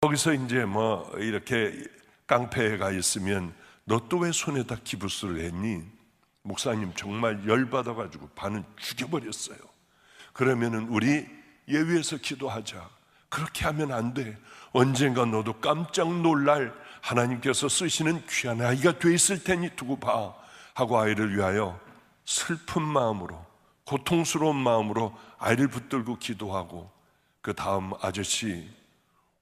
거기서 이제 뭐 이렇게 깡패가 있으면 너 또 왜 손에다 기부스를 했니? 목사님 정말 열받아가지고 반은 죽여버렸어요. 그러면은 우리 예위해서 기도하자. 그렇게 하면 안 돼. 언젠가 너도 깜짝 놀랄 하나님께서 쓰시는 귀한 아이가 돼 있을 테니 두고 봐 하고 아이를 위하여 슬픈 마음으로, 고통스러운 마음으로 아이를 붙들고 기도하고, 그 다음 아저씨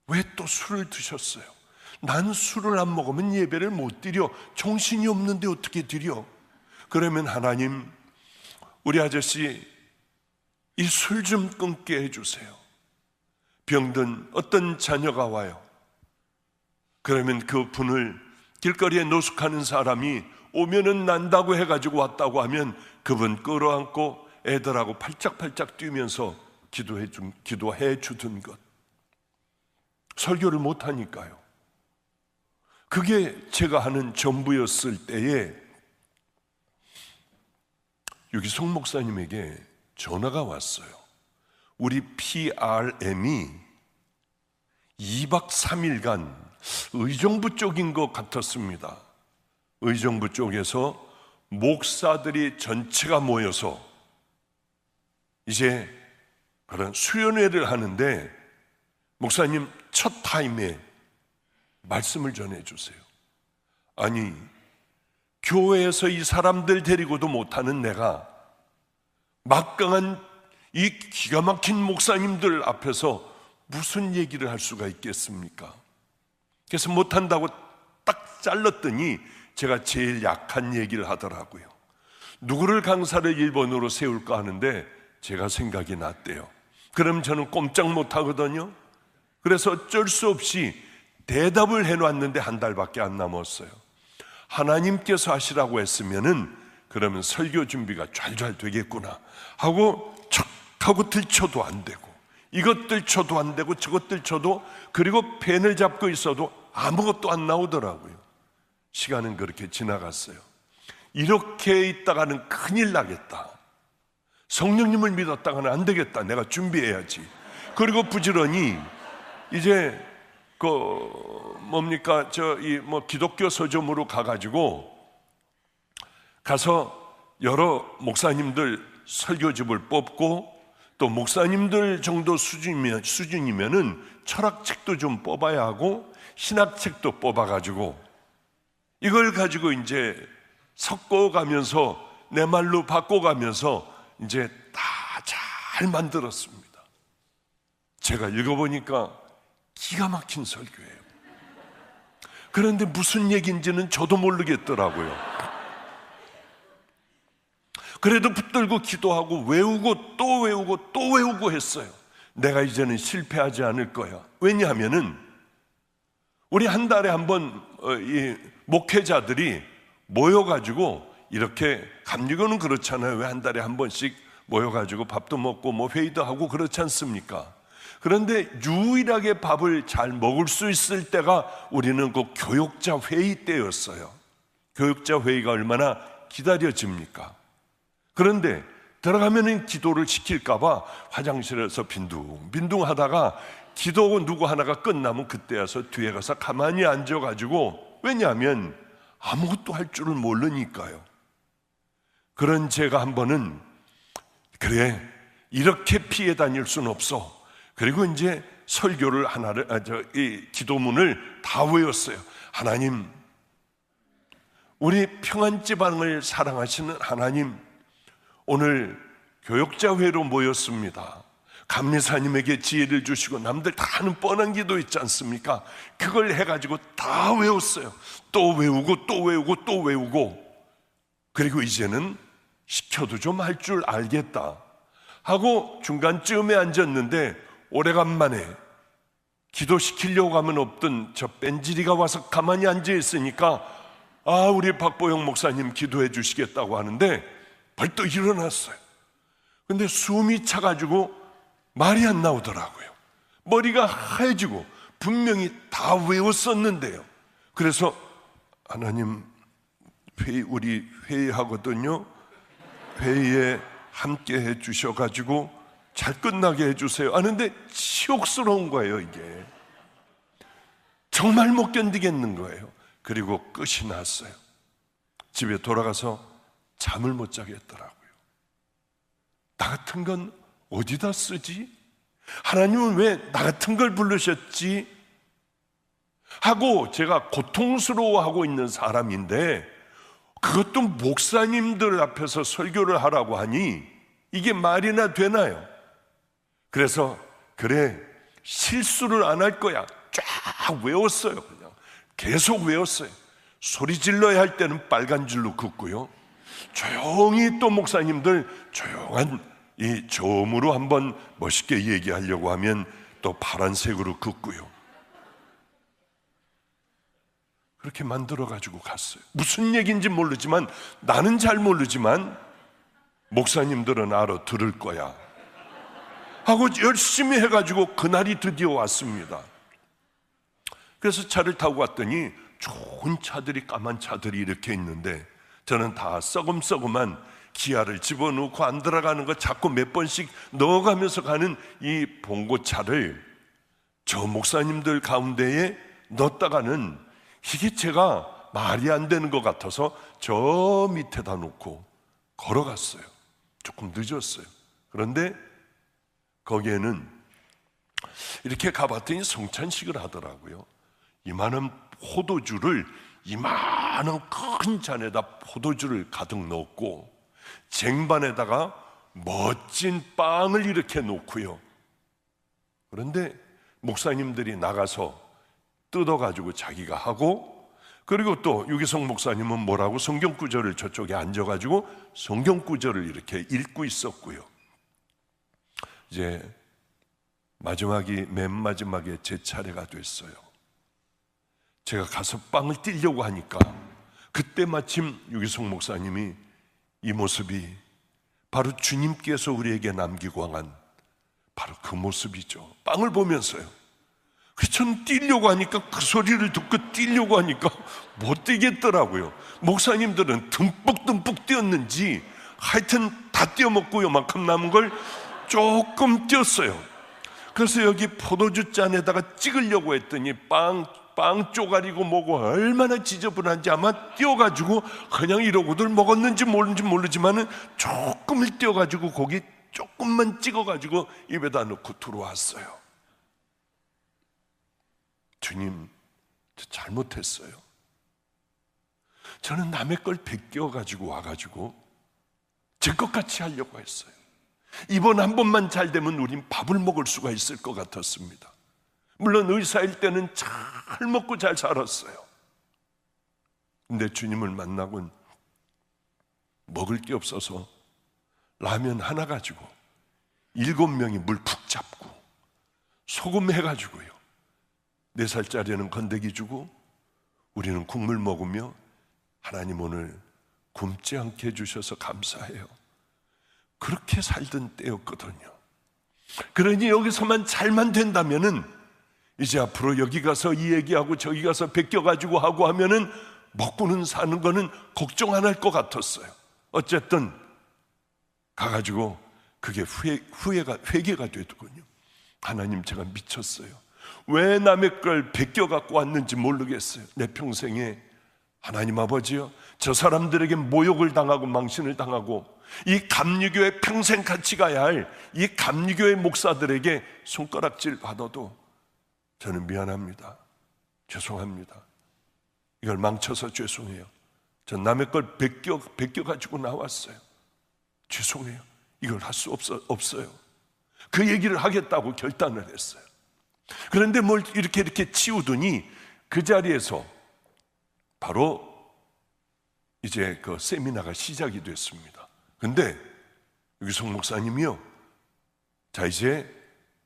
왜 또 술을 드셨어요? 난 술을 안 먹으면 예배를 못 드려. 정신이 없는데 어떻게 드려? 그러면 하나님, 우리 아저씨 이 술 좀 끊게 해주세요. 병든 어떤 자녀가 와요. 그러면 그 분을 길거리에 노숙하는 사람이 오면은 난다고 해가지고 왔다고 하면 그분 끌어안고 애들하고 팔짝팔짝 뛰면서 기도해 주던 것. 설교를 못하니까요. 그게 제가 하는 전부였을 때에 유기성 목사님에게 전화가 왔어요. 우리 PRM이 2박 3일간 의정부 쪽인 것 같았습니다. 의정부 쪽에서 목사들이 전체가 모여서 이제 그런 수련회를 하는데, 목사님 첫 타임에 말씀을 전해주세요. 아니, 교회에서 이 사람들 데리고도 못하는 내가 막강한 이 기가 막힌 목사님들 앞에서 무슨 얘기를 할 수가 있겠습니까? 그래서 못한다고 딱 잘랐더니 제가 제일 약한 얘기를 하더라고요. 누구를 강사를 1번으로 세울까 하는데 제가 생각이 났대요. 그럼 저는 꼼짝 못하거든요. 그래서 어쩔 수 없이 대답을 해놨는데 한 달밖에 안 남았어요. 하나님께서 하시라고 했으면은 그러면 설교 준비가 잘 되겠구나 하고 척 하고 들쳐도 안 되고, 이것들 쳐도 안 되고 저것들 쳐도, 그리고 펜을 잡고 있어도 아무것도 안 나오더라고요. 시간은 그렇게 지나갔어요. 이렇게 있다가는 큰일 나겠다. 성령님을 믿었다가는 안 되겠다. 내가 준비해야지. 그리고 부지런히 이제 기독교 서점으로 가서 여러 목사님들 설교집을 뽑고, 또 목사님들 정도 수준이면은 철학책도 좀 뽑아야 하고 신학책도 뽑아가지고 이걸 가지고 이제 섞어가면서 내 말로 바꿔가면서 이제 다 잘 만들었습니다. 제가 읽어보니까 기가 막힌 설교예요. 그런데 무슨 얘기인지는 저도 모르겠더라고요. 그래도 붙들고 기도하고 외우고 또 외우고 또 외우고 했어요. 내가 이제는 실패하지 않을 거야. 왜냐하면은 우리 한 달에 한 번 이 목회자들이 모여가지고 이렇게, 감리교는 그렇잖아요. 왜 한 달에 한 번씩 모여가지고 밥도 먹고 뭐 회의도 하고 그렇지 않습니까? 그런데 유일하게 밥을 잘 먹을 수 있을 때가 우리는 그 교육자 회의 때였어요. 교육자 회의가 얼마나 기다려집니까? 그런데 들어가면은 기도를 시킬까봐 화장실에서 빈둥빈둥 하다가 기도 누구 하나가 끝나면 그때 와서 뒤에 가서 가만히 앉아가지고, 왜냐하면 아무것도 할 줄을 모르니까요. 그런 제가 한 번은, 그래 이렇게 피해 다닐 수는 없어. 그리고 이제 설교를 이 기도문을 다 외웠어요. 하나님, 우리 평안지방을 사랑하시는 하나님, 오늘 교역자회로 모였습니다. 감리사님에게 지혜를 주시고, 남들 다 하는 뻔한 기도 있지 않습니까? 그걸 해가지고 다 외웠어요. 또 외우고 또 외우고 또 외우고, 그리고 이제는 시켜도 좀 할 줄 알겠다 하고 중간쯤에 앉았는데, 오래간만에 기도시키려고 하면 없던 저 뺀질이가 와서 가만히 앉아있으니까, 우리 박보영 목사님 기도해 주시겠다고 하는데 벌떡 일어났어요. 근데 숨이 차가지고 말이 안 나오더라고요. 머리가 하얘지고 분명히 다 외웠었는데요. 그래서 하나님, 우리 회의하거든요. 회의에 함께 해 주셔가지고 잘 끝나게 해주세요 하는데 치욕스러운 거예요, 이게. 정말 못 견디겠는 거예요. 그리고 끝이 났어요. 집에 돌아가서 잠을 못 자겠더라고요. 나 같은 건 어디다 쓰지? 하나님은 왜 나 같은 걸 부르셨지? 하고 제가 고통스러워하고 있는 사람인데, 그것도 목사님들 앞에서 설교를 하라고 하니 이게 말이나 되나요? 그래서 그래, 실수를 안 할 거야. 쫙 외웠어요. 그냥 계속 외웠어요. 소리 질러야 할 때는 빨간 줄로 긋고요, 조용히 또 목사님들 조용한 이 저음으로 한번 멋있게 얘기하려고 하면 또 파란색으로 긋고요. 그렇게 만들어 가지고 갔어요. 무슨 얘기인지 모르지만, 나는 잘 모르지만 목사님들은 알아 들을 거야 하고 열심히 해가지고 그날이 드디어 왔습니다. 그래서 차를 타고 갔더니 좋은 차들이, 까만 차들이 이렇게 있는데, 저는 다 썩음썩음한 기아를 집어넣고 안 들어가는 거 자꾸 몇 번씩 넣어가면서 가는 이 봉고차를 저 목사님들 가운데에 넣었다가는 이게 제가 말이 안 되는 것 같아서 저 밑에다 놓고 걸어갔어요. 조금 늦었어요. 그런데 거기에는 이렇게 가봤더니 성찬식을 하더라고요. 이만한 포도주를, 이만한 큰 잔에다 포도주를 가득 넣었고, 쟁반에다가 멋진 빵을 이렇게 놓고요. 그런데 목사님들이 나가서 뜯어가지고 자기가 하고, 그리고 또 유기성 목사님은 뭐라고 성경 구절을 저쪽에 앉아가지고 성경 구절을 이렇게 읽고 있었고요. 이제 맨 마지막에 제 차례가 됐어요. 제가 가서 빵을 띄려고 하니까 그때 마침 유기성 목사님이, 이 모습이 바로 주님께서 우리에게 남기고 간 바로 그 모습이죠. 빵을 보면서요. 전 뛰려고 하니까, 그 소리를 듣고 뛰려고 하니까 못 뛰겠더라고요. 목사님들은 듬뿍듬뿍 뛰었는지 하여튼 다 뛰어먹고 요만큼 남은 걸 조금 뛰었어요. 그래서 여기 포도주 잔에다가 찍으려고 했더니 빵 쪼가리고 뭐고 얼마나 지저분한지, 아마 띄어가지고 그냥 이러고들 먹었는지 모르지만은 조금을 띄어가지고 고기 조금만 찍어가지고 입에다 넣고 들어왔어요. 주님, 저 잘못했어요. 저는 남의 걸 베껴가지고 와가지고 제 것같이 하려고 했어요. 이번 한 번만 잘 되면 우린 밥을 먹을 수가 있을 것 같았습니다. 물론 의사일 때는 잘 먹고 잘 살았어요. 근데 주님을 만나곤 먹을 게 없어서 라면 하나 가지고 7명이 물 푹 잡고 소금 해가지고요, 4살짜리는 건더기 주고 우리는 국물 먹으며, 하나님 오늘 굶지 않게 해주셔서 감사해요. 그렇게 살던 때였거든요. 그러니 여기서만 잘만 된다면은 이제 앞으로 여기 가서 이 얘기하고 저기 가서 베껴가지고 하고 하면은 먹고는 사는 거는 걱정 안 할 것 같았어요. 어쨌든 가가지고 그게 회개가 되더군요. 하나님, 제가 미쳤어요. 왜 남의 걸 베껴갖고 왔는지 모르겠어요. 내 평생에 하나님 아버지요, 저 사람들에게 모욕을 당하고 망신을 당하고 이 감리교회 평생 같이 가야 할 이 감리교회 목사들에게 손가락질 받아도 저는 미안합니다. 죄송합니다. 이걸 망쳐서 죄송해요. 전 남의 걸 베껴가지고 나왔어요. 죄송해요. 이걸 할 수 없어요. 그 얘기를 하겠다고 결단을 했어요. 그런데 뭘 이렇게 치우더니 그 자리에서 바로 이제 그 세미나가 시작이 됐습니다. 근데 유기성 목사님이요, 자 이제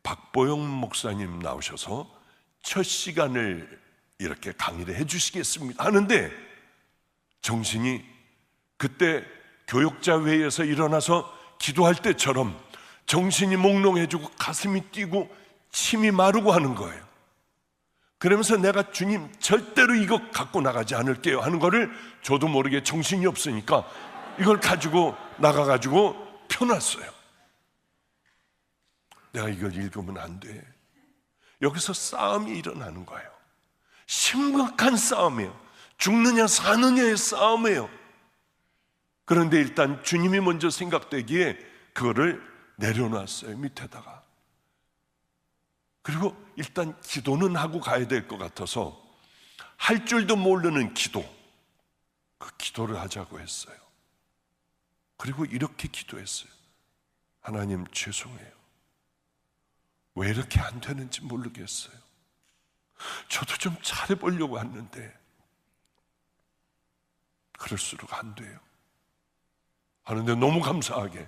박보영 목사님 나오셔서 첫 시간을 이렇게 강의를 해주시겠습니다 하는데, 정신이 그때 교역자 회의에서 일어나서 기도할 때처럼 정신이 몽롱해지고 가슴이 뛰고 침이 마르고 하는 거예요. 그러면서 내가 주님 절대로 이거 갖고 나가지 않을게요 하는 거를 저도 모르게 정신이 없으니까 이걸 가지고 나가가지고 펴놨어요. 내가 이걸 읽으면 안 돼. 여기서 싸움이 일어나는 거예요. 심각한 싸움이에요. 죽느냐 사느냐의 싸움이에요. 그런데 일단 주님이 먼저 생각되기에 그거를 내려놨어요, 밑에다가. 그리고 일단 기도는 하고 가야 될 것 같아서 할 줄도 모르는 기도, 그 기도를 하자고 했어요. 그리고 이렇게 기도했어요. 하나님 죄송해요. 왜 이렇게 안 되는지 모르겠어요. 저도 좀 잘해보려고 했는데 그럴수록 안 돼요. 하는데 너무 감사하게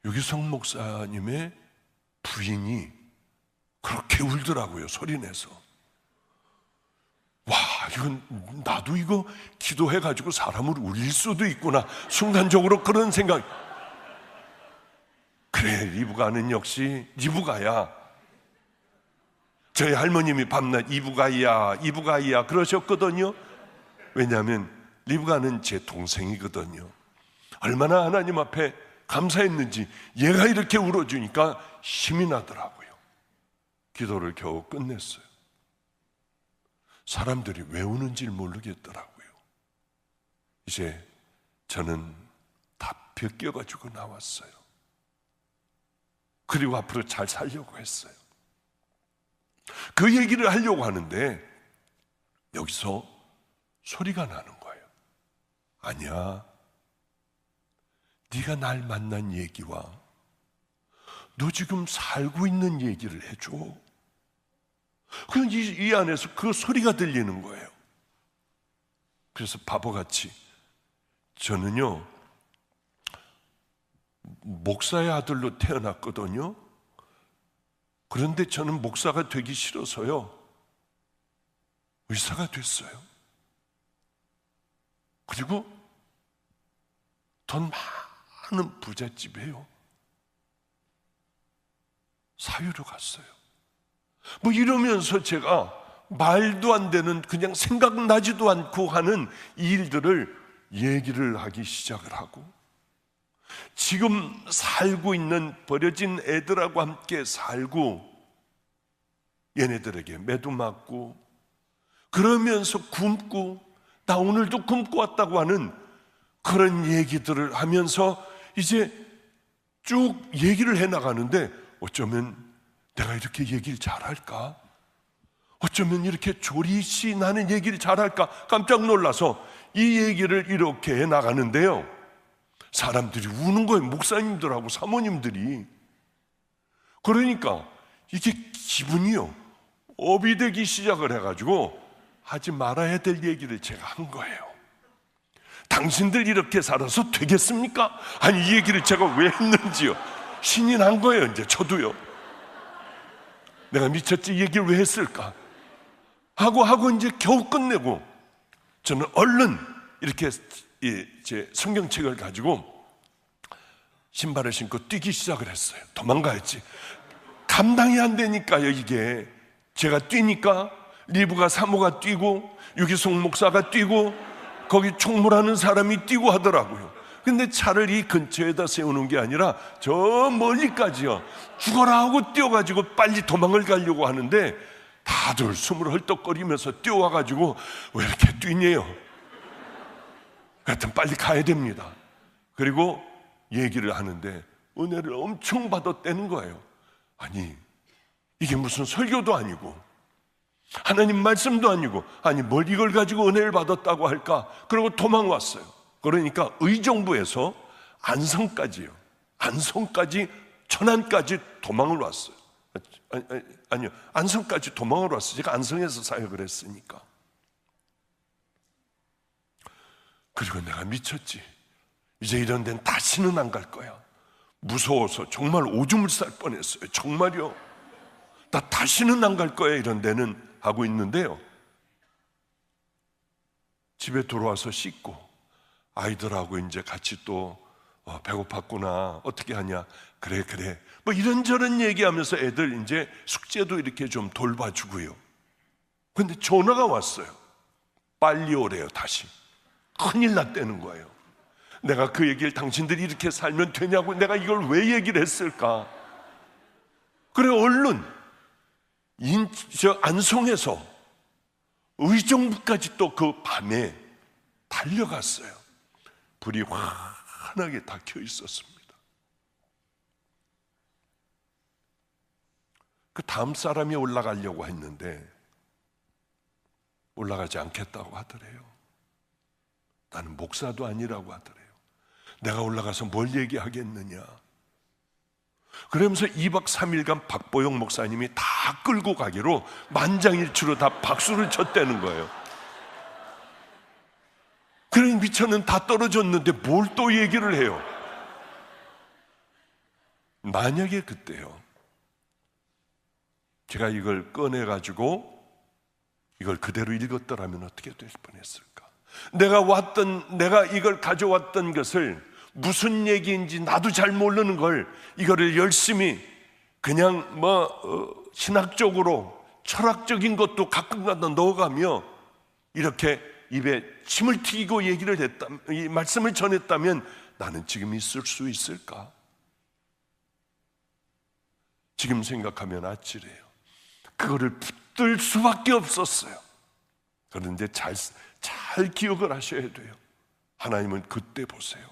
유기성 목사님의 부인이 그렇게 울더라고요, 소리내서. 와, 이건 나도 이거 기도해가지고 사람을 울릴 수도 있구나. 순간적으로 그런 생각. 그래, 리브가는 역시 리브가야. 저희 할머님이 밤낮 이브가이야 그러셨거든요. 왜냐하면 리브가는 제 동생이거든요. 얼마나 하나님 앞에 감사했는지 얘가 이렇게 울어주니까 힘이 나더라고요. 기도를 겨우 끝냈어요. 사람들이 왜 우는지 모르겠더라고요. 이제 저는 다 벗겨가지고 나왔어요. 그리고 앞으로 잘 살려고 했어요. 그 얘기를 하려고 하는데 여기서 소리가 나는 거예요. 아니야, 네가 날 만난 얘기와 너 지금 살고 있는 얘기를 해줘. 그냥 이 안에서 그 소리가 들리는 거예요. 그래서 바보같이 저는요 목사의 아들로 태어났거든요. 그런데 저는 목사가 되기 싫어서요 의사가 됐어요. 그리고 돈 많은 부잣집이에요. 사유로 갔어요. 뭐 이러면서 제가 말도 안 되는, 그냥 생각나지도 않고 하는 일들을 얘기를 하기 시작을 하고, 지금 살고 있는 버려진 애들하고 함께 살고 얘네들에게 매도 맞고 그러면서 굶고, 나 오늘도 굶고 왔다고 하는 그런 얘기들을 하면서 이제 쭉 얘기를 해나가는데, 어쩌면 내가 이렇게 얘기를 잘할까? 어쩌면 이렇게 조리씨 나는 얘기를 잘할까? 깜짝 놀라서 이 얘기를 이렇게 해나가는데요, 사람들이 우는 거예요. 목사님들하고 사모님들이. 그러니까 이게 기분이요 업이 되기 시작을 해가지고 하지 말아야 될 얘기를 제가 한 거예요. 당신들 이렇게 살아서 되겠습니까? 아니, 이 얘기를 제가 왜 했는지요, 신이 난 거예요. 이제 저도요, 내가 미쳤지, 이 얘기를 왜 했을까 하고 이제 겨우 끝내고, 저는 얼른 이렇게 제 성경책을 가지고 신발을 신고 뛰기 시작을 했어요. 도망가야지. 감당이 안 되니까요. 이게 제가 뛰니까 리브가 사모가 뛰고 유기송 목사가 뛰고 거기 총무라는 사람이 뛰고 하더라고요. 근데 차를 이 근처에다 세우는 게 아니라 저 멀리까지요, 죽어라 하고 뛰어가지고 빨리 도망을 가려고 하는데 다들 숨을 헐떡거리면서 뛰어와가지고 왜 이렇게 뛰냐요. 하여튼 빨리 가야 됩니다. 그리고 얘기를 하는데 은혜를 엄청 받았다는 거예요. 아니, 이게 무슨 설교도 아니고 하나님 말씀도 아니고, 아니 뭘 이걸 가지고 은혜를 받았다고 할까? 그리고 도망왔어요. 그러니까 의정부에서 안성까지요, 안성까지, 천안까지 도망을 왔어요. 아니요, 안성까지 도망을 왔어요. 제가 안성에서 사역을 했으니까. 그리고 내가 미쳤지. 이제 이런 데는 다시는 안 갈 거야. 무서워서 정말 오줌을 쌀 뻔했어요. 정말요. 나 다시는 안 갈 거야, 이런 데는 하고 있는데요, 집에 들어와서 씻고 아이들하고 이제 같이 또 배고팠구나, 어떻게 하냐, 그래 뭐 이런저런 얘기하면서 애들 이제 숙제도 이렇게 좀 돌봐주고요. 근데 전화가 왔어요. 빨리 오래요. 다시 큰일 났다는 거예요. 내가 그 얘기를 당신들이 이렇게 살면 되냐고 내가 이걸 왜 얘기를 했을까? 그래 얼른 저 안송에서 의정부까지 또 그 밤에 달려갔어요. 불이 환하게 다 켜 있었습니다. 그 다음 사람이 올라가려고 했는데 올라가지 않겠다고 하더래요. 나는 목사도 아니라고 하더래요. 내가 올라가서 뭘 얘기하겠느냐. 그러면서 2박 3일간 박보영 목사님이 다 끌고 가기로 만장일치로 다 박수를 쳤다는 거예요. 그러니 미처는 다 떨어졌는데 뭘 또 얘기를 해요. 만약에 그때요, 제가 이걸 꺼내가지고 이걸 그대로 읽었더라면 어떻게 될 뻔했을까? 내가 이걸 가져왔던 것을 무슨 얘기인지 나도 잘 모르는 걸 이거를 열심히 그냥 신학적으로 철학적인 것도 가끔가다 넣어가며 이렇게 입에 침을 튀기고 이 말씀을 전했다면 나는 지금 있을 수 있을까? 지금 생각하면 아찔해요. 그거를 붙들 수밖에 없었어요. 그런데 잘 기억을 하셔야 돼요. 하나님은 그때 보세요.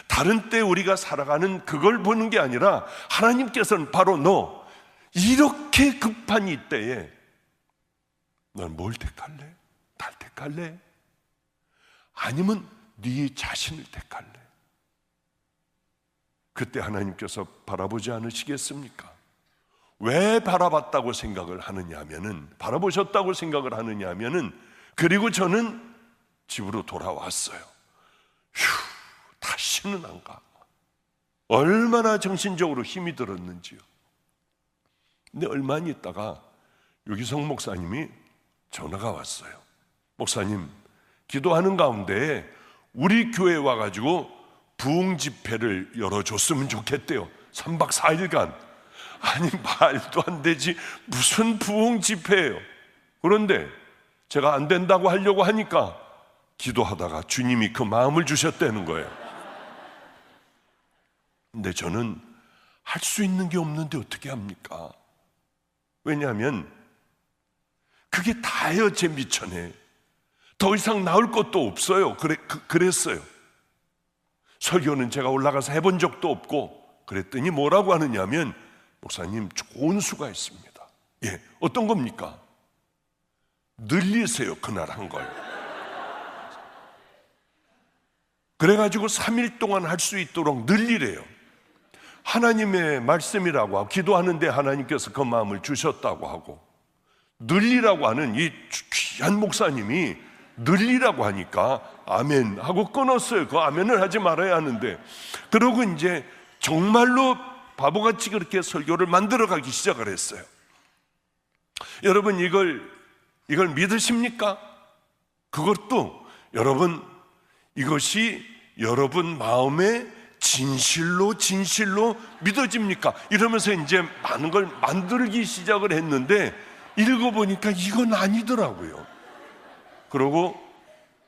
다른 때 우리가 살아가는 그걸 보는 게 아니라 하나님께서는 바로 너 이렇게 급한 이때에 넌 뭘 택할래? 날 택할래? 아니면 네 자신을 택할래? 그때 하나님께서 바라보지 않으시겠습니까? 왜 바라봤다고 생각을 하느냐 하면은, 바라보셨다고 생각을 하느냐 하면은, 그리고 저는 집으로 돌아왔어요. 다시는 안 가. 얼마나 정신적으로 힘이 들었는지요. 근데 얼마 안 있다가 유기성 목사님이 전화가 왔어요. 목사님, 기도하는 가운데 우리 교회에 와가지고 부흥 집회를 열어줬으면 좋겠대요. 3박 4일간. 아니, 말도 안 되지. 무슨 부흥 집회예요. 그런데 제가 안 된다고 하려고 하니까 기도하다가 주님이 그 마음을 주셨다는 거예요. 근데 저는 할 수 있는 게 없는데 어떻게 합니까? 왜냐하면 그게 다예요. 제 미천에 더 이상 나올 것도 없어요. 그랬어요. 설교는 제가 올라가서 해본 적도 없고, 그랬더니 뭐라고 하느냐면, 목사님, 좋은 수가 있습니다. 예, 어떤 겁니까? 늘리세요, 그날 한 걸. 그래가지고 3일 동안 할 수 있도록 늘리래요. 하나님의 말씀이라고 하고, 기도하는데 하나님께서 그 마음을 주셨다고 하고, 늘리라고 하는 이 귀한 목사님이 늘리라고 하니까 아멘 하고 끊었어요. 그 아멘을 하지 말아야 하는데. 그러고 이제 정말로 바보같이 그렇게 설교를 만들어가기 시작을 했어요. 여러분, 이걸 믿으십니까? 그것도 여러분, 이것이 여러분 마음에 진실로 믿어집니까? 이러면서 이제 많은 걸 만들기 시작을 했는데, 읽어보니까 이건 아니더라고요. 그러고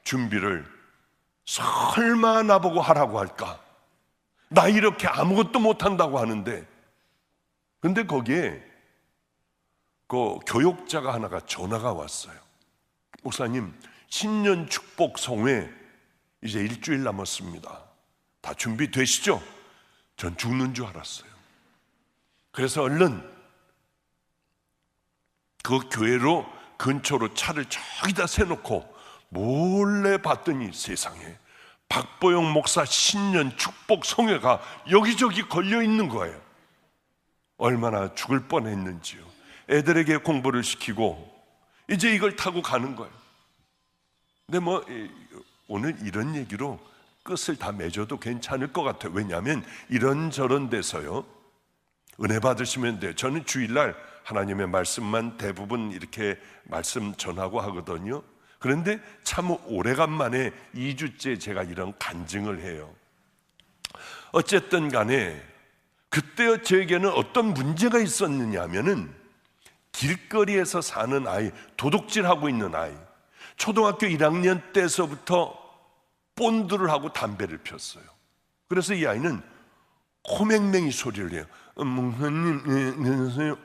준비를, 설마 나보고 하라고 할까? 나 이렇게 아무것도 못한다고 하는데. 근데 거기에 그 교육자가 하나가 전화가 왔어요. 목사님, 신년 축복 성회 이제 일주일 남았습니다. 다 준비되시죠? 전 죽는 줄 알았어요. 그래서 얼른 그 교회로 근처로 차를 저기다 세놓고 몰래 봤더니 세상에 박보영 목사 신년 축복 성회가 여기저기 걸려 있는 거예요. 얼마나 죽을 뻔했는지요. 애들에게 공부를 시키고 이제 이걸 타고 가는 거예요. 근데 오늘 이런 얘기로 끝을 다 맺어도 괜찮을 것 같아요. 왜냐하면 이런저런 데서요, 은혜 받으시면 돼요. 저는 주일날 하나님의 말씀만 대부분 이렇게 말씀 전하고 하거든요. 그런데 참 오래간만에 2주째 제가 이런 간증을 해요. 어쨌든 간에 그때 저에게는 어떤 문제가 있었느냐 하면은, 길거리에서 사는 아이, 도둑질하고 있는 아이, 초등학교 1학년 때서부터 본드를 하고 담배를 폈어요. 그래서 이 아이는 코맹맹이 소리를 해요. 목사님, 안녕하세요.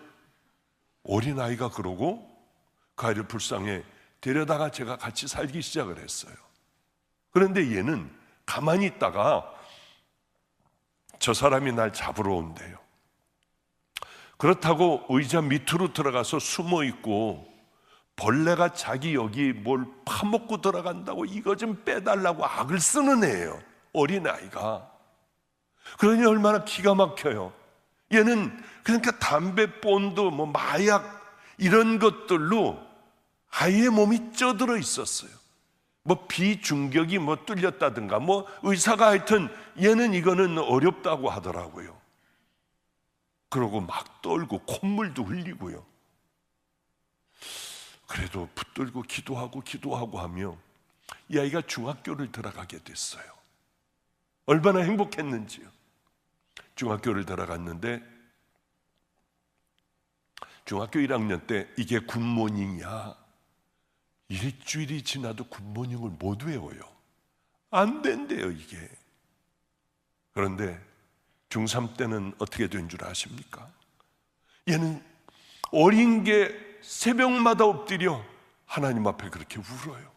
어린아이가 그러고 그 아이를 불쌍해 데려다가 제가 같이 살기 시작을 했어요. 그런데 얘는 가만히 있다가 저 사람이 날 잡으러 온대요. 그렇다고 의자 밑으로 들어가서 숨어 있고 벌레가 자기 여기 뭘 파먹고 들어간다고 이거 좀 빼달라고 악을 쓰는 애예요. 어린아이가. 그러니 얼마나 기가 막혀요. 얘는 그러니까 담배, 본드, 뭐 마약 이런 것들로 아이의 몸이 쪄들어 있었어요. 뭐 비중격이 뭐 뚫렸다든가 뭐 의사가 하여튼 얘는 이거는 어렵다고 하더라고요. 그러고 막 떨고 콧물도 흘리고요. 그래도 붙들고 기도하고 하며 이 아이가 중학교를 들어가게 됐어요. 얼마나 행복했는지요. 중학교를 들어갔는데 중학교 1학년 때 이게 굿모닝이야. 일주일이 지나도 굿모닝을 못 외워요. 안 된대요 이게. 그런데 중3 때는 어떻게 된 줄 아십니까? 얘는 어린 게 새벽마다 엎드려 하나님 앞에 그렇게 울어요.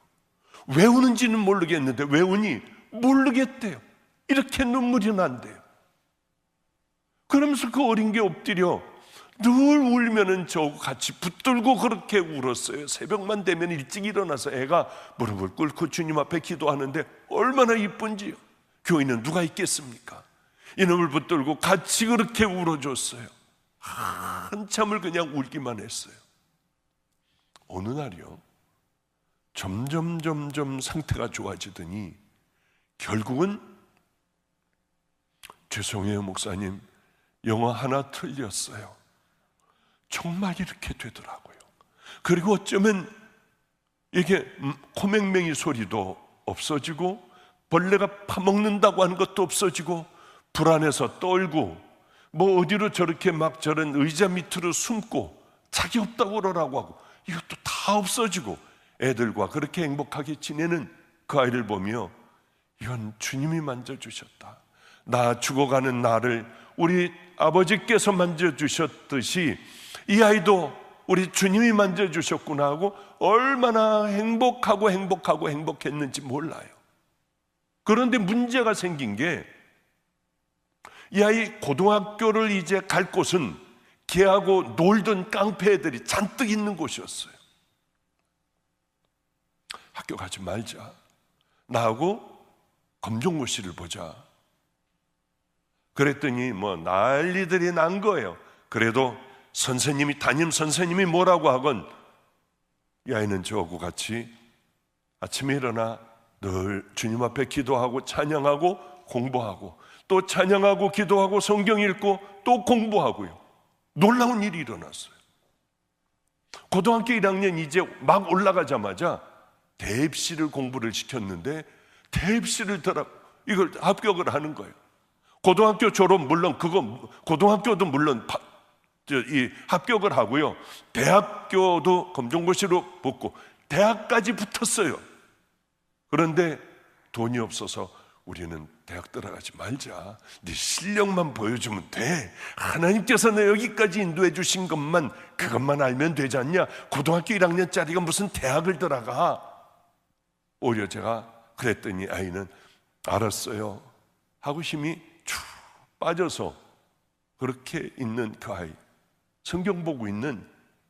왜 우는지는 모르겠는데 왜 우니? 모르겠대요. 이렇게 눈물이 난대요. 그러면서 그 어린 게 엎드려 늘 울면은 저하고 같이 붙들고 그렇게 울었어요. 새벽만 되면 일찍 일어나서 애가 무릎을 꿇고 주님 앞에 기도하는데 얼마나 이쁜지요. 교회는 누가 있겠습니까? 이놈을 붙들고 같이 그렇게 울어줬어요. 한참을 그냥 울기만 했어요. 어느 날이요, 점점 상태가 좋아지더니 결국은 죄송해요 목사님, 영어 하나 틀렸어요. 정말 이렇게 되더라고요. 그리고 어쩌면 이게 코맹맹이 소리도 없어지고 벌레가 파먹는다고 하는 것도 없어지고 불안해서 떨고 뭐 어디로 저렇게 막 저런 의자 밑으로 숨고 자기 없다고 그러라고 하고 이것도 다 없어지고 애들과 그렇게 행복하게 지내는 그 아이를 보며 이건 주님이 만져주셨다. 나 죽어가는 나를 우리 아버지께서 만져주셨듯이 이 아이도 우리 주님이 만져주셨구나 하고 얼마나 행복했는지 몰라요. 그런데 문제가 생긴 게 이 아이 고등학교를 이제 갈 곳은 걔하고 놀던 깡패 애들이 잔뜩 있는 곳이었어요. 학교 가지 말자. 나하고 검정고 씨를 보자. 그랬더니 뭐 난리들이 난 거예요. 그래도 선생님이, 담임 선생님이 뭐라고 하건 이 아이는 저하고 같이 아침에 일어나 늘 주님 앞에 기도하고 찬양하고 공부하고 또 찬양하고 기도하고 성경 읽고 또 공부하고요. 놀라운 일이 일어났어요. 고등학교 1학년 이제 막 올라가자마자 대입시를 공부를 시켰는데 대입시를 이걸 합격을 하는 거예요. 고등학교 졸업 물론 그거 고등학교도 물론 이 합격을 하고요. 대학교도 검정고시로 붙고 대학까지 붙었어요. 그런데 돈이 없어서 우리는 대학 들어가지 말자. 네 실력만 보여주면 돼. 하나님께서 너 여기까지 인도해 주신 것만 그것만 알면 되지 않냐. 고등학교 1학년짜리가 무슨 대학을 들어가. 오히려 제가 그랬더니 아이는 알았어요 하고 힘이 쭉 빠져서 그렇게 있는 그 아이, 성경 보고 있는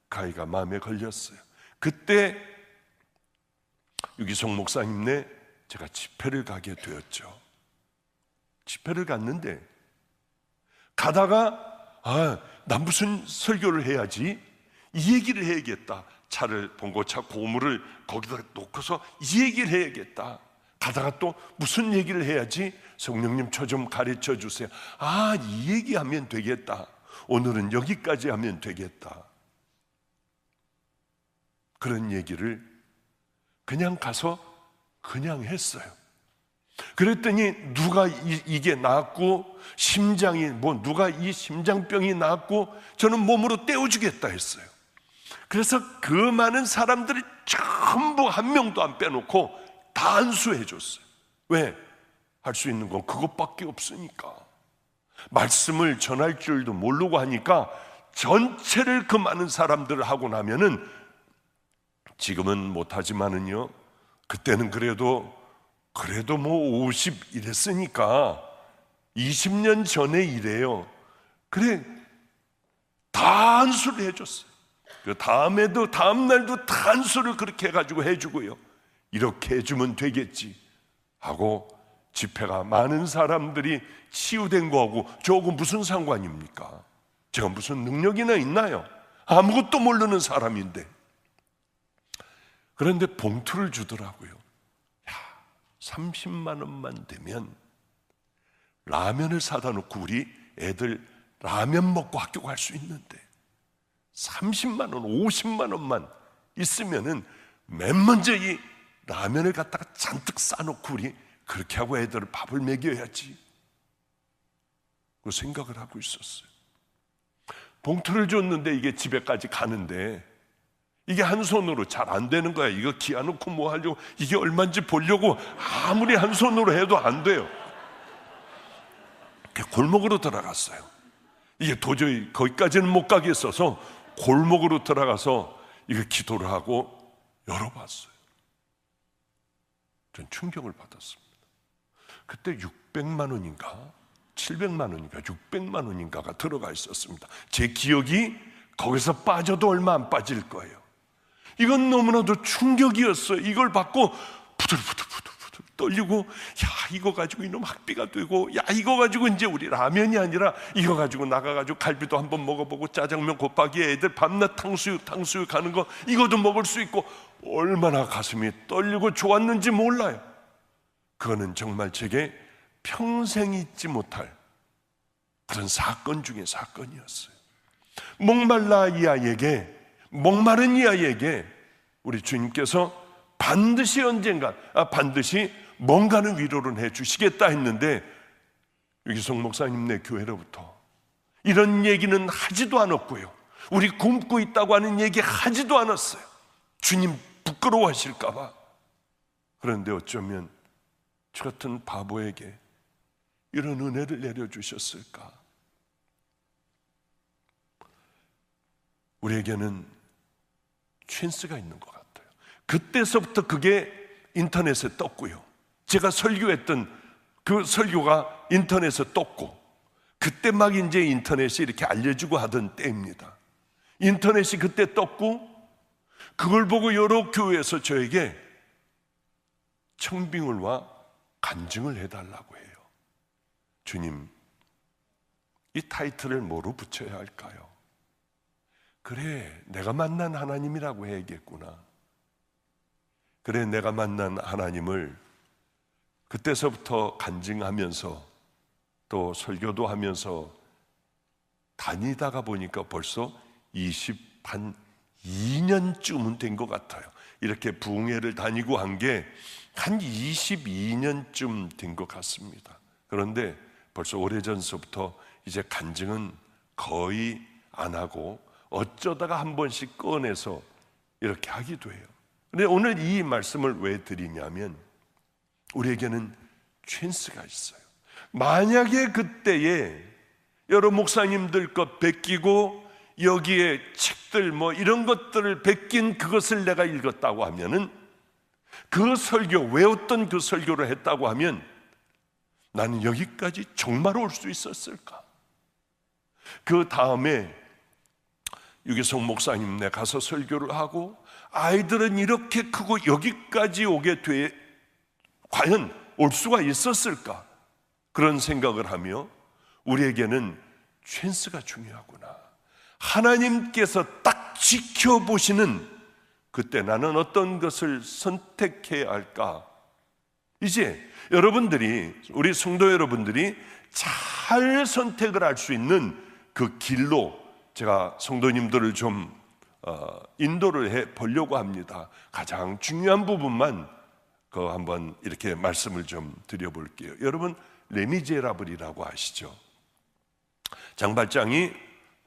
그 아이가 마음에 걸렸어요. 그때 유기성 목사님네 제가 집회를 가게 되었죠. 집회를 갔는데 가다가 나 무슨 설교를 해야지, 이 얘기를 해야겠다. 차를 봉고차 고무를 거기다 놓고서 이 얘기를 해야겠다. 가다가 또 무슨 얘기를 해야지, 성령님 저 좀 가르쳐 주세요. 이 얘기하면 되겠다. 오늘은 여기까지 하면 되겠다. 그런 얘기를 그냥 가서 그냥 했어요. 그랬더니 누가 이게 낫고 심장이 누가 이 심장병이 낫고 저는 몸으로 떼어주겠다 했어요. 그래서 그 많은 사람들이 전부 한 명도 안 빼놓고 다 안수해 줬어요. 왜? 할 수 있는 건 그것밖에 없으니까. 말씀을 전할 줄도 모르고 하니까 전체를 그 많은 사람들을 하고 나면은, 지금은 못하지만은요, 그때는 그래도 뭐 50 이랬으니까 20년 전에 이래요. 그래, 다 안수를 해줬어요. 그 다음에도 다음 날도 다 안수를 그렇게 해가지고 해주고요. 이렇게 해주면 되겠지 하고, 집회가 많은 사람들이 치유된 거하고 저하고 무슨 상관입니까? 제가 무슨 능력이나 있나요? 아무것도 모르는 사람인데. 그런데 봉투를 주더라고요. 야, 30만 원만 되면 라면을 사다 놓고 우리 애들 라면 먹고 학교 갈 수 있는데, 30만 원, 50만 원만 있으면은 맨 먼저 이 라면을 갖다가 잔뜩 싸놓고 우리 그렇게 하고 애들을 밥을 먹여야지, 그 생각을 하고 있었어요. 봉투를 줬는데 이게 집에까지 가는데 이게 한 손으로 잘 안 되는 거야. 이거 기어놓고 뭐 하려고, 이게 얼마인지 보려고 아무리 한 손으로 해도 안 돼요. 골목으로 들어갔어요. 이게 도저히 거기까지는 못 가겠어서 골목으로 들어가서 이거 기도를 하고 열어봤어요. 전 충격을 받았습니다. 그때 600만 원인가 700만 원인가 600만 원인가가 들어가 있었습니다. 제 기억이 거기서 빠져도 얼마 안 빠질 거예요. 이건 너무나도 충격이었어요. 이걸 받고 부들부들 떨리고, 야, 이거 가지고 이놈 학비가 되고, 야, 이거 가지고 이제 우리 라면이 아니라 이거 가지고 나가가지고 갈비도 한번 먹어보고, 짜장면 곱하기에 애들 밤낮 탕수육 하는 거 이것도 먹을 수 있고, 얼마나 가슴이 떨리고 좋았는지 몰라요. 그거는 정말 제게 평생 잊지 못할 그런 사건 중에 사건이었어요. 목마른 이 아이에게 우리 주님께서 반드시 언젠가, 반드시 뭔가는 위로를 해주시겠다 했는데, 유기성 목사님네 교회로부터 이런 얘기는 하지도 않았고요, 우리 굶고 있다고 하는 얘기 하지도 않았어요. 주님 부끄러워하실까 봐. 그런데 어쩌면 저 같은 바보에게 이런 은혜를 내려주셨을까? 우리에게는 찬스가 있는 것 같아요. 그때서부터 그게 인터넷에 떴고요, 제가 설교했던 그 설교가 인터넷에 떴고, 그때 막 이제 인터넷이 이렇게 알려주고 하던 때입니다. 인터넷이 그때 떴고, 그걸 보고 여러 교회에서 저에게 청빙을와 간증을 해달라고 해요. 주님, 이 타이틀을 뭐로 붙여야 할까요? 그래, 내가 만난 하나님이라고 해야겠구나. 그래, 내가 만난 하나님을 그때서부터 간증하면서 또 설교도 하면서 다니다가 보니까 벌써 22년쯤은 된 것 같아요. 이렇게 부흥회를 다니고 한 게 한 22년쯤 된 것 같습니다. 그런데 벌써 오래전서부터 이제 간증은 거의 안 하고 어쩌다가 한 번씩 꺼내서 이렇게 하기도 해요. 근데 오늘 이 말씀을 왜 드리냐면, 우리에게는 찬스가 있어요. 만약에 그때에 여러 목사님들 것 베끼고 여기에 책들 뭐 이런 것들을 베낀 그것을 내가 읽었다고 하면은, 그 설교, 외웠던 그 설교를 했다고 하면 나는 여기까지 정말 올 수 있었을까? 그 다음에 유기성 목사님네 가서 설교를 하고, 아이들은 이렇게 크고 여기까지 오게 돼 과연 올 수가 있었을까? 그런 생각을 하며, 우리에게는 찬스가 중요하구나. 하나님께서 딱 지켜보시는 그때 나는 어떤 것을 선택해야 할까? 이제 여러분들이, 우리 성도 여러분들이 잘 선택을 할 수 있는 그 길로 제가 성도님들을 좀 인도를 해 보려고 합니다. 가장 중요한 부분만 한번 이렇게 말씀을 좀 드려볼게요. 여러분, 레미제라블이라고 아시죠? 장발장이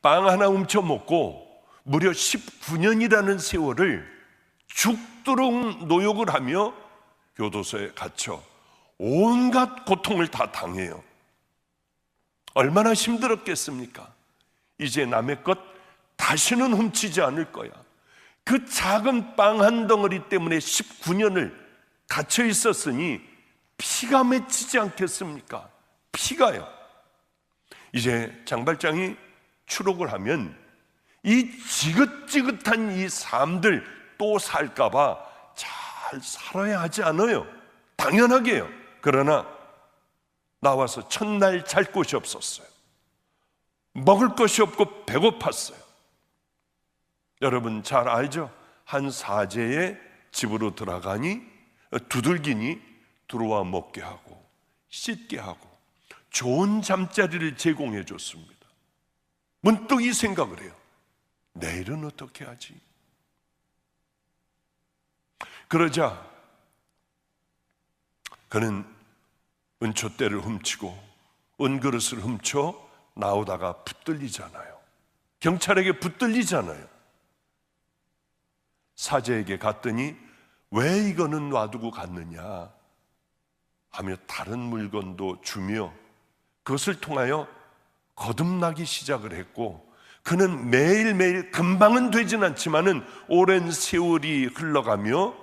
빵 하나 훔쳐 먹고 무려 19년이라는 세월을 죽도록 노역을 하며 교도소에 갇혀 온갖 고통을 다 당해요. 얼마나 힘들었겠습니까? 이제 남의 것 다시는 훔치지 않을 거야. 그 작은 빵 한 덩어리 때문에 19년을 갇혀 있었으니 피가 맺히지 않겠습니까? 피가요. 이제 장발장이 추록을 하면 이 지긋지긋한 이 삶들 또 살까봐 잘 살아야 하지 않아요? 당연하게요. 그러나 나와서 첫날 잘 곳이 없었어요. 먹을 것이 없고 배고팠어요. 여러분 잘 알죠? 한 사제의 집으로 들어가니 두들기니 들어와 먹게 하고 씻게 하고 좋은 잠자리를 제공해 줬습니다. 문득 이 생각을 해요. 내일은 어떻게 하지? 그러자 그는 은촛대를 훔치고 은그릇을 훔쳐 나오다가 붙들리잖아요. 경찰에게 붙들리잖아요. 사제에게 갔더니 왜 이거는 놔두고 갔느냐 하며 다른 물건도 주며 그것을 통하여 거듭나기 시작을 했고, 그는 매일매일, 금방은 되진 않지만은 오랜 세월이 흘러가며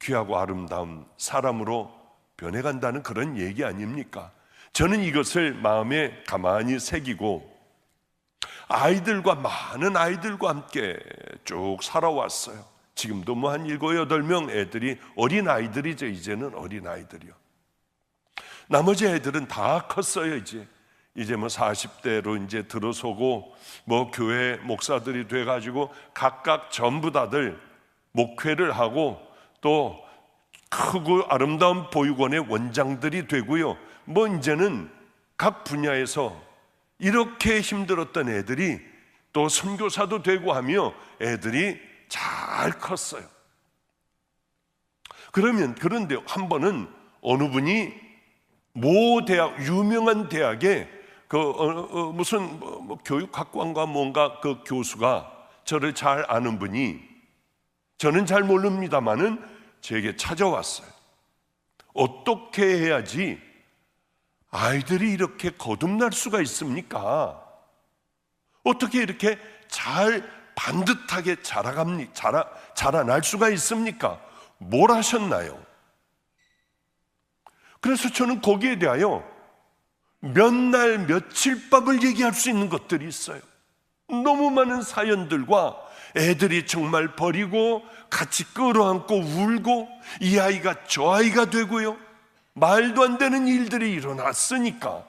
귀하고 아름다운 사람으로 변해간다는 그런 얘기 아닙니까? 저는 이것을 마음에 가만히 새기고 많은 아이들과 함께 쭉 살아왔어요. 지금도 뭐 한 7, 8명 애들이 어린아이들이죠. 이제는 어린아이들이요. 나머지 애들은 다 컸어요. 이제 뭐 40대로 이제 들어서고 뭐 교회 목사들이 돼가지고 각각 전부 다들 목회를 하고 또 크고 아름다운 보육원의 원장들이 되고요. 뭐 이제는 각 분야에서 이렇게 힘들었던 애들이 또 선교사도 되고 하며 애들이 잘 컸어요. 그런데 한 번은 어느 분이 모 대학, 유명한 대학에 무슨 교육학관과 뭔가 그 교수가 저를 잘 아는 분이, 저는 잘 모릅니다만은 제게 찾아왔어요. 어떻게 해야지 아이들이 이렇게 거듭날 수가 있습니까? 어떻게 이렇게 잘 반듯하게 자라날 수가 있습니까? 뭘 하셨나요? 그래서 저는 거기에 대하여 몇 날 며칠 밤을 얘기할 수 있는 것들이 있어요. 너무 많은 사연들과 애들이 정말 버리고 같이 끌어안고 울고 이 아이가 저 아이가 되고요, 말도 안 되는 일들이 일어났으니까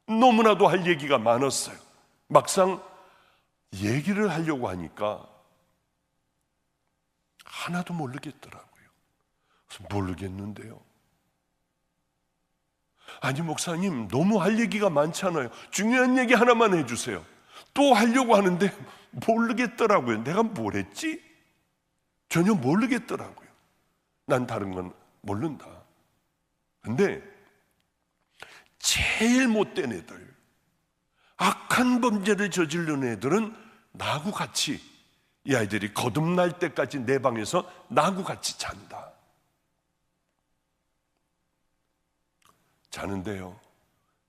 너무나도 할 얘기가 많았어요. 막상 얘기를 하려고 하니까 하나도 모르겠더라고요. 그래서 모르겠는데요. 아니 목사님, 너무 할 얘기가 많잖아요. 중요한 얘기 하나만 해주세요. 또 하려고 하는데 모르겠더라고요. 내가 뭘 했지? 전혀 모르겠더라고요. 난 다른 건 모른다. 근데 제일 못된 애들, 악한 범죄를 저지르는 애들은 나하고 같이, 이 아이들이 거듭날 때까지 내 방에서 나하고 같이 잔다. 자는데요,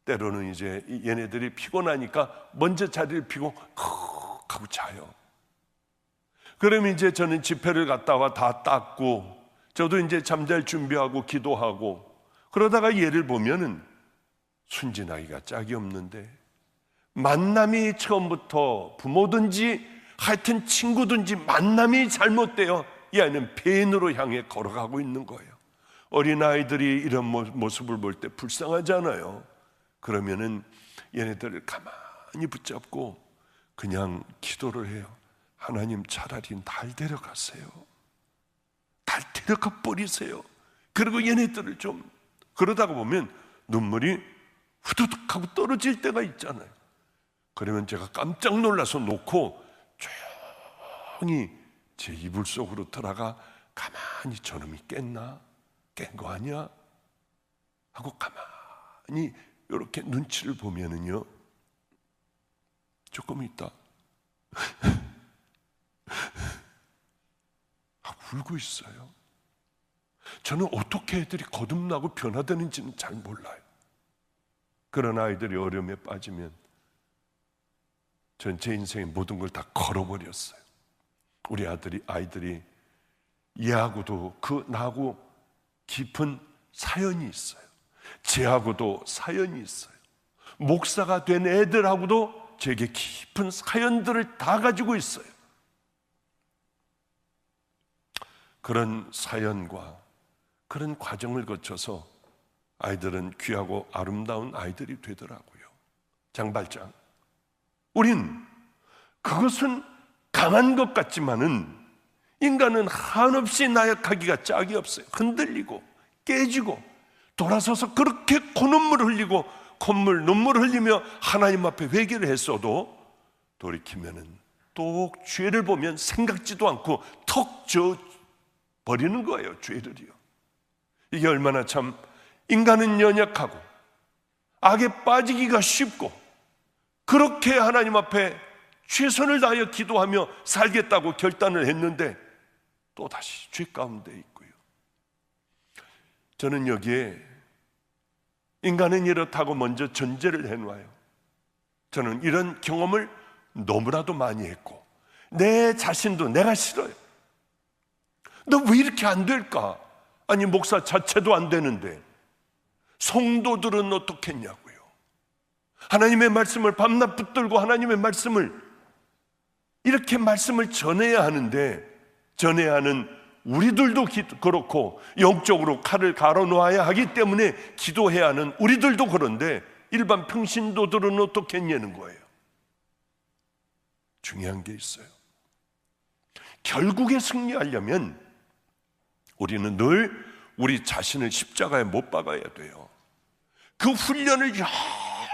때로는 이제 얘네들이 피곤하니까 먼저 자리를 피고 하고 자요. 그러면 이제 저는 집회를 갔다가 다 닦고 저도 이제 잠잘 준비하고 기도하고 그러다가 얘를 보면은 순진하기가 짝이 없는데, 만남이 처음부터 부모든지 하여튼 친구든지 만남이 잘못되어 이 아이는 폐인으로 향해 걸어가고 있는 거예요. 어린아이들이 이런 모습을 볼 때 불쌍하잖아요. 그러면은 얘네들을 가만히 붙잡고 그냥 기도를 해요. 하나님, 차라리 날 데려가세요. 날 데려가 버리세요. 그리고 얘네들을 좀, 그러다가 보면 눈물이 후두둑 하고 떨어질 때가 있잖아요. 그러면 제가 깜짝 놀라서 놓고 조용히 제 이불 속으로 들어가 가만히 저놈이 깼나? 깬 거 아니야? 하고 가만히 이렇게 눈치를 보면은요, 조금 있다 하고 울고 있어요. 저는 어떻게 애들이 거듭나고 변화되는지는 잘 몰라요. 그런 아이들이 어려움에 빠지면 전 제 인생의 모든 걸 다 걸어버렸어요. 우리 아이들이 얘하고도 나하고 깊은 사연이 있어요. 쟤하고도 사연이 있어요. 목사가 된 애들하고도 제게 깊은 사연들을 다 가지고 있어요. 그런 사연과 그런 과정을 거쳐서 아이들은 귀하고 아름다운 아이들이 되더라고요. 장발장, 우린 그것은 강한 것 같지만은 인간은 한없이 나약하기가 짝이 없어요. 흔들리고 깨지고 돌아서서 그렇게 코눈물 흘리고 콧물 눈물 흘리며 하나님 앞에 회개를 했어도 돌이키면은 또 죄를 보면 생각지도 않고 턱 저 버리는 거예요. 죄를요. 이게 얼마나 참 인간은 연약하고 악에 빠지기가 쉽고 그렇게 하나님 앞에 최선을 다하여 기도하며 살겠다고 결단을 했는데 또다시 죄 가운데 있고요. 저는 여기에 인간은 이렇다고 먼저 전제를 해놓아요. 저는 이런 경험을 너무나도 많이 했고 내 자신도 내가 싫어요. 너 왜 이렇게 안 될까? 아니 목사 자체도 안 되는데 성도들은 어떻겠냐고요. 하나님의 말씀을 밤낮 붙들고 하나님의 말씀을 이렇게 말씀을 전해야 하는데 전해야 하는 우리들도 그렇고 영적으로 칼을 갈아놓아야 하기 때문에 기도해야 하는 우리들도 그런데 일반 평신도들은 어떻겠냐는 거예요. 중요한 게 있어요. 결국에 승리하려면 우리는 늘 우리 자신을 십자가에 못 박아야 돼요. 그 훈련을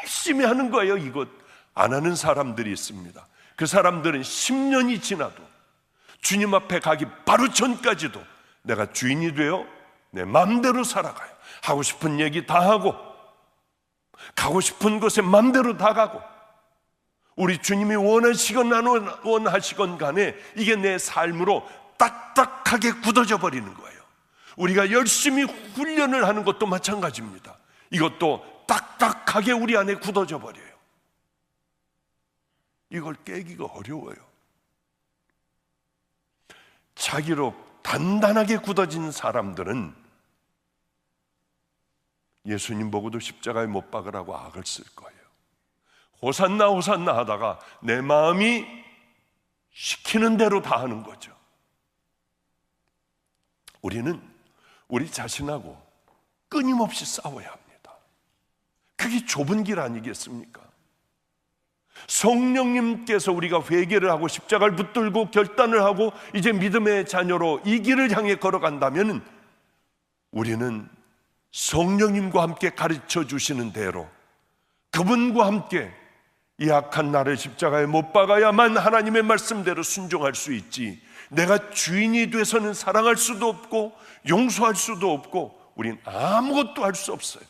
열심히 하는 거예요. 이것 안 하는 사람들이 있습니다. 그 사람들은 10년이 지나도 주님 앞에 가기 바로 전까지도 내가 주인이 되어 내 마음대로 살아가요. 하고 싶은 얘기 다 하고 가고 싶은 곳에 마음대로 다 가고 우리 주님이 원하시건 안 원하시건 간에 이게 내 삶으로 딱딱하게 굳어져 버리는 거예요. 우리가 열심히 훈련을 하는 것도 마찬가지입니다. 이것도 딱딱하게 우리 안에 굳어져 버려요. 이걸 깨기가 어려워요. 자기로 단단하게 굳어진 사람들은 예수님 보고도 십자가에 못 박으라고 악을 쓸 거예요. 호산나 호산나 하다가 내 마음이 시키는 대로 다 하는 거죠. 우리는 우리 자신하고 끊임없이 싸워야 합니다. 그게 좁은 길 아니겠습니까? 성령님께서 우리가 회개를 하고 십자가를 붙들고 결단을 하고 이제 믿음의 자녀로 이 길을 향해 걸어간다면 우리는 성령님과 함께 가르쳐 주시는 대로 그분과 함께 이 악한 나를 십자가에 못 박아야만 하나님의 말씀대로 순종할 수 있지, 내가 주인이 돼서는 사랑할 수도 없고 용서할 수도 없고 우린 아무것도 할 수 없어요.